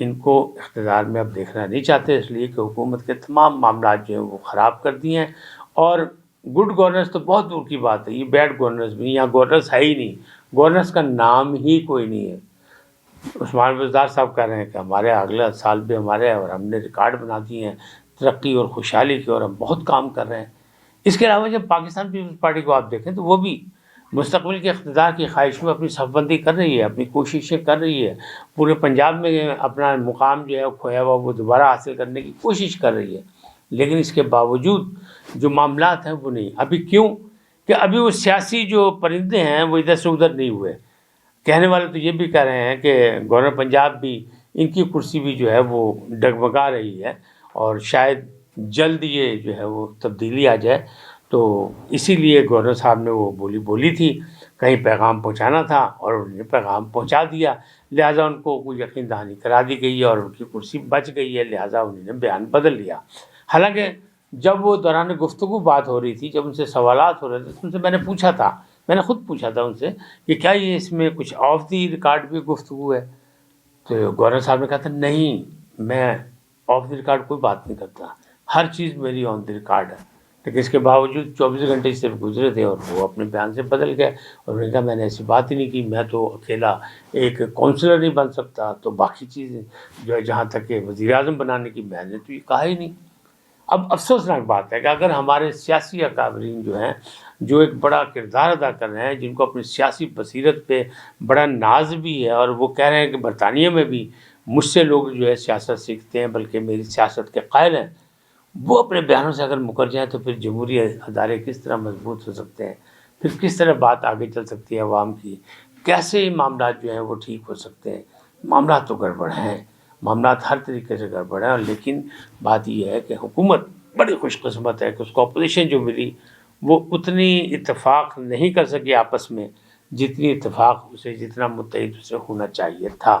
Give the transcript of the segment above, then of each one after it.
ان کو اقتدار میں اب دیکھنا نہیں چاہتے، اس لیے کہ حکومت کے تمام معاملات جو ہیں وہ خراب کر دیے ہیں. اور گڈ گورننس تو بہت دور کی بات ہے، یہ بیڈ گورننس بھی، یہاں گورننس ہے ہی نہیں، گورننس کا نام ہی کوئی نہیں ہے. عثمان بزدار صاحب کہہ رہے ہیں کہ ہمارے اگلے سال بھی ہمارے ہے اور ہم نے ریکارڈ بنا دیے ہیں ترقی اور خوشحالی کے، اور ہم بہت کام کر رہے ہیں. اس کے علاوہ جب پاکستان پیپلز پارٹی کو آپ دیکھیں تو وہ بھی مستقبل کے اقتدار کی خواہش میں اپنی صف بندی کر رہی ہے، اپنی کوششیں کر رہی ہے، پورے پنجاب میں اپنا مقام جو ہے کھویا ہوا وہ دوبارہ حاصل کرنے کی کوشش کر رہی ہے. لیکن اس کے باوجود جو معاملات ہیں وہ نہیں. ابھی کیوں کہ ابھی وہ سیاسی جو پرندے ہیں وہ ادھر سے ادھر نہیں ہوئے. کہنے والے تو یہ بھی کہہ رہے ہیں کہ گورنر پنجاب بھی، ان کی کرسی بھی جو ہے وہ ڈگمگا رہی ہے اور شاید جلد یہ جو ہے وہ تبدیلی آ جائے. تو اسی لیے گورنر صاحب نے وہ بولی تھی، کہیں پیغام پہنچانا تھا اور انہوں نے پیغام پہنچا دیا، لہٰذا ان کو کوئی یقین دہانی کرا دی گئی ہے اور ان کی کرسی بچ گئی ہے، لہٰذا انہوں نے بیان بدل لیا. حالانکہ جب وہ دوران گفتگو بات ہو رہی تھی، جب ان سے سوالات ہو رہے تھے، ان سے میں نے پوچھا تھا، میں نے خود پوچھا تھا ان سے کہ کیا یہ اس میں کچھ آف دی ریکارڈ بھی گفتگو ہے؟ تو گورنر صاحب نے کہا تھا نہیں، میں آف دی ریکارڈ کوئی بات نہیں کرتا، ہر چیز میری آن دی ریکارڈ ہے. لیکن اس کے باوجود 24 گھنٹے صرف گزرے تھے اور وہ اپنے بیان سے بدل گئے اور انہوں نے کہا میں نے ایسی بات ہی نہیں کی، میں تو اکیلا ایک کونسلر نہیں بن سکتا، تو باقی چیزیں جو ہے جہاں تک کہ وزیر اعظم بنانے کی میں نے تو یہ کہا ہی نہیں. اب افسوسناک بات ہے کہ اگر ہمارے سیاسی اکابرین جو ہیں، جو ایک بڑا کردار ادا کر رہے ہیں، جن کو اپنی سیاسی بصیرت پہ بڑا ناز بھی ہے اور وہ کہہ رہے ہیں کہ برطانیہ میں بھی مجھ سے لوگ جو ہے سیاست سیکھتے ہیں بلکہ میری سیاست کے قائل ہیں، وہ اپنے بیانوں سے اگر مکر جائیں تو پھر جمہوری ادارے کس طرح مضبوط ہو سکتے ہیں، پھر کس طرح بات آگے چل سکتی ہے عوام کی، کیسے معاملات جو ہیں وہ ٹھیک ہو سکتے ہیں. معاملات تو گڑبڑ ہیں، معاملات ہر طریقے سے گڑبڑ ہیں. اور لیکن بات یہ ہے کہ حکومت بڑی خوش قسمت ہے کہ اس کو اپوزیشن جو ملی وہ اتنی اتفاق نہیں کر سکی آپس میں جتنی اتفاق اسے، جتنا متحد اسے ہونا چاہیے تھا.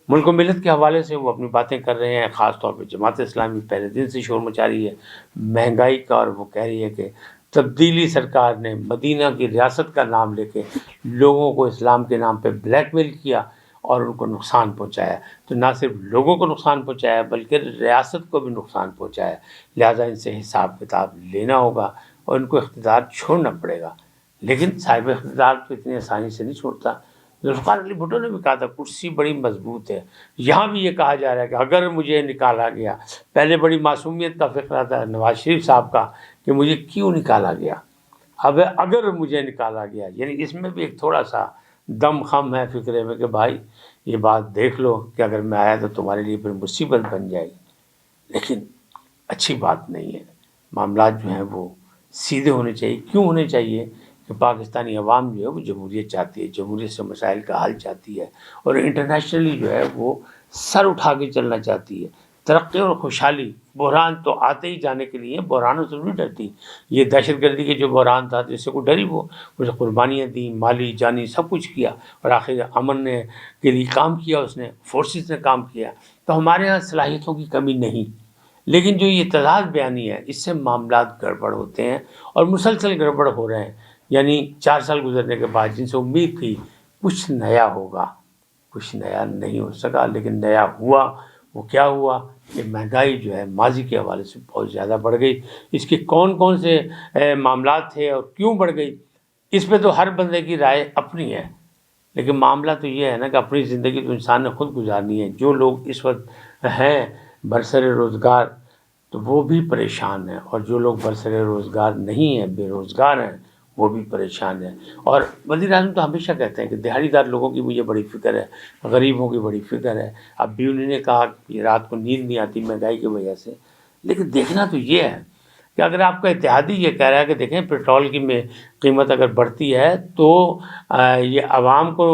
ملک و ملت کے حوالے سے وہ اپنی باتیں کر رہے ہیں، خاص طور پہ جماعت اسلامی پہلے دن سے شور مچا رہی ہے مہنگائی کا، اور وہ کہہ رہی ہے کہ تبدیلی سرکار نے مدینہ کی ریاست کا نام لے کے لوگوں کو اسلام کے نام پہ بلیک میل کیا اور ان کو نقصان پہنچایا. تو نہ صرف لوگوں کو نقصان پہنچایا بلکہ ریاست کو بھی نقصان پہنچایا. لہٰذا ان سے حساب کتاب لینا ہوگا اور ان کو اقتدار چھوڑنا پڑے گا. لیکن صاحب اقتدار تو اتنی آسانی سے نہیں چھوڑتا. ذوالفقار علی بھٹو نے بھی کہا تھا کرسی بڑی مضبوط ہے. یہاں بھی یہ کہا جا رہا ہے کہ اگر مجھے نکالا گیا، پہلے بڑی معصومیت کا فقرہ تھا نواز شریف صاحب کا کہ مجھے کیوں نکالا گیا، اب اگر مجھے نکالا گیا، یعنی اس میں بھی ایک تھوڑا سا دم خم ہے فکرے میں کہ بھائی یہ بات دیکھ لو کہ اگر میں آیا تو تمہارے لیے پھر مصیبت بن جائے گی. لیکن اچھی بات نہیں ہے. معاملات جو ہیں وہ سیدھے ہونے چاہیے. کیوں ہونے چاہیے؟ کہ پاکستانی عوام جو ہے وہ جمہوریت چاہتی ہے، جمہوریت سے مسائل کا حل چاہتی ہے اور انٹرنیشنلی جو ہے وہ سر اٹھا کے چلنا چاہتی ہے. ترقی اور خوشحالی، بحران تو آتے ہی جانے کے لیے، بحرانوں سے نہیں ڈرتی. یہ دہشت گردی کے جو بحران تھا جس سے کوئی ڈری، وہ اسے قربانیاں دیں، مالی جانی سب کچھ کیا اور آخر امن نے کے لیے کام کیا، اس نے فورسز نے کام کیا. تو ہمارے ہاں صلاحیتوں کی کمی نہیں، لیکن جو یہ تضاد بیانی ہے اس سے معاملات گڑبڑ ہوتے ہیں اور مسلسل گڑبڑ ہو رہے ہیں. یعنی 4 سال گزرنے کے بعد جن سے امید تھی کچھ نیا ہوگا، کچھ نیا نہیں ہو سکا. لیکن نیا ہوا، وہ کیا ہوا کہ مہنگائی جو ہے ماضی کے حوالے سے بہت زیادہ بڑھ گئی. اس کے کون کون سے معاملات تھے اور کیوں بڑھ گئی، اس پہ تو ہر بندے کی رائے اپنی ہے. لیکن معاملہ تو یہ ہے نا کہ اپنی زندگی تو انسان نے خود گزارنی ہے. جو لوگ اس وقت ہیں برسر روزگار تو وہ بھی پریشان ہیں، اور جو لوگ برسر روزگار نہیں ہیں، بے روزگار ہیں، وہ بھی پریشان ہیں. اور وزیر اعظم تو ہمیشہ کہتے ہیں کہ دیہڑی دار لوگوں کی مجھے بڑی فکر ہے، غریبوں کی بڑی فکر ہے. اب بھی انہوں نے کہا کہ رات کو نیند نہیں آتی مہنگائی کی وجہ سے. لیکن دیکھنا تو یہ ہے کہ اگر آپ کا اتحادی یہ کہہ رہا ہے کہ دیکھیں پیٹرول کی قیمت اگر بڑھتی ہے تو یہ عوام کو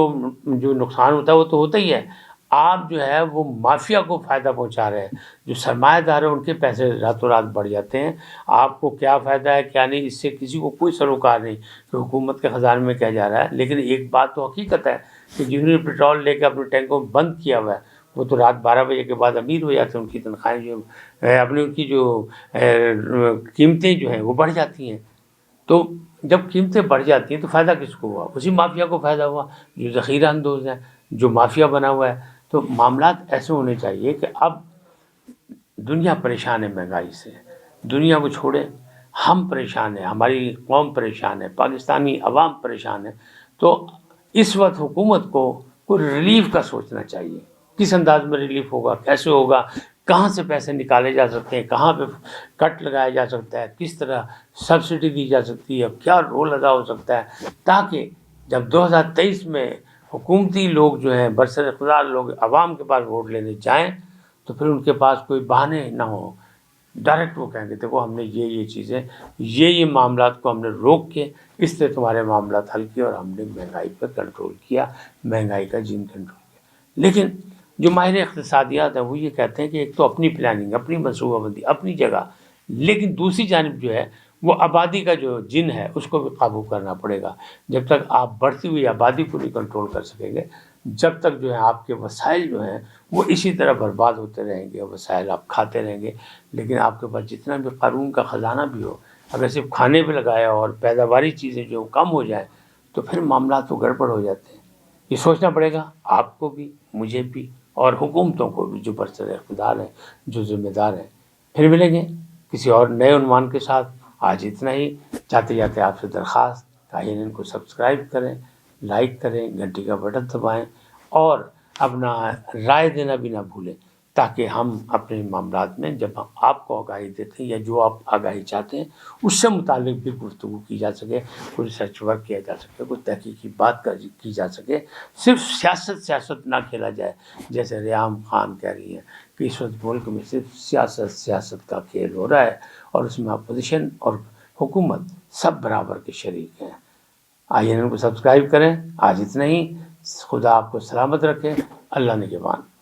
جو نقصان ہوتا ہے وہ تو ہوتا ہی ہے، آپ جو ہے وہ مافیا کو فائدہ پہنچا رہے ہیں. جو سرمایہ دار ہیں ان کے پیسے راتوں رات بڑھ جاتے ہیں. آپ کو کیا فائدہ ہے کیا نہیں، اس سے کسی کو کوئی سروکار نہیں کہ حکومت کے خزانے میں کیا جا رہا ہے. لیکن ایک بات تو حقیقت ہے کہ جنہوں نے پیٹرول لے کے اپنے ٹینکوں میں بند کیا ہوا ہے وہ تو رات 12 بجے کے بعد امیر ہو جاتے ہیں. ان کی تنخواہیں جو اپنی ان کی جو قیمتیں جو ہیں وہ بڑھ جاتی ہیں. تو جب قیمتیں بڑھ جاتی ہیں تو فائدہ کس کو ہوا؟ اسی مافیا کو فائدہ ہوا جو ذخیرہ اندوز ہیں، جو مافیا بنا ہوا ہے. تو معاملات ایسے ہونے چاہیے کہ اب دنیا پریشان ہے مہنگائی سے، دنیا کو چھوڑے ہم پریشان ہیں، ہماری قوم پریشان ہے، پاکستانی عوام پریشان ہے، تو اس وقت حکومت کو کوئی ریلیف کا سوچنا چاہیے، کس انداز میں ریلیف ہوگا، کیسے ہوگا، کہاں سے پیسے نکالے جا سکتے ہیں، کہاں پہ کٹ لگایا جا سکتا ہے، کس طرح سبسڈی دی جا سکتی ہے، کیا رول ادا ہو سکتا ہے، تاکہ جب 2023 میں حکومتی لوگ جو ہیں برسر اقتدار لوگ عوام کے پاس ووٹ لینے جائیں تو پھر ان کے پاس کوئی بہانے نہ ہوں، ڈائریکٹ وہ کہیں گے دیکھو ہم نے یہ چیزیں یہ معاملات کو ہم نے روک کے اس سے تمہارے معاملات حل کیے اور ہم نے مہنگائی پر کنٹرول کیا، مہنگائی کا جن کنٹرول کیا۔ لیکن جو ماہر اقتصادیات ہیں وہ یہ کہتے ہیں کہ ایک تو اپنی پلاننگ، اپنی منصوبہ بندی اپنی جگہ، لیکن دوسری جانب جو ہے وہ آبادی کا جو جن ہے اس کو بھی قابو کرنا پڑے گا۔ جب تک آپ بڑھتی ہوئی آبادی کو نہیں کنٹرول کر سکیں گے، جب تک جو ہے آپ کے وسائل جو ہیں وہ اسی طرح برباد ہوتے رہیں گے، وسائل آپ کھاتے رہیں گے، لیکن آپ کے پاس جتنا بھی قارون کا خزانہ بھی ہو اگر صرف کھانے پہ لگایا اور پیداواری چیزیں جو کم ہو جائیں تو پھر معاملات تو گڑبڑ ہو جاتے ہیں۔ یہ سوچنا پڑے گا آپ کو بھی، مجھے بھی، اور حکومتوں کو بھی جو برسر اقتدار ہیں، جو ذمہ دار ہیں۔ پھر ملیں گے کسی اور نئے عنوان کے ساتھ۔ آج اتنا ہی۔ جاتے جاتے آپ سے درخواست INN کو سبسکرائب کریں، لائک کریں، گھنٹی کا بٹن دبائیں اور اپنا رائے دینا بھی نہ بھولیں، تاکہ ہم اپنے معاملات میں جب ہم آپ کو آگاہی دیتے ہیں یا جو آپ آگاہی چاہتے ہیں اس سے متعلق بھی گفتگو کی جا سکے، کوئی ریسرچ ورک کیا جا سکے، کوئی تحقیقی بات کی جا سکے۔ صرف سیاست نہ کھیلا جائے، جیسے ریحام خان کہہ رہی ہیں کہ اس وقت ملک میں صرف سیاست کا کھیل ہو رہا ہے اور اس میں اپوزیشن اور حکومت سب برابر کے شریک ہیں۔ INN کو سبسکرائب کریں۔ آج اتنا ہی۔ خدا آپ کو سلامت رکھے۔ اللہ نگہبان۔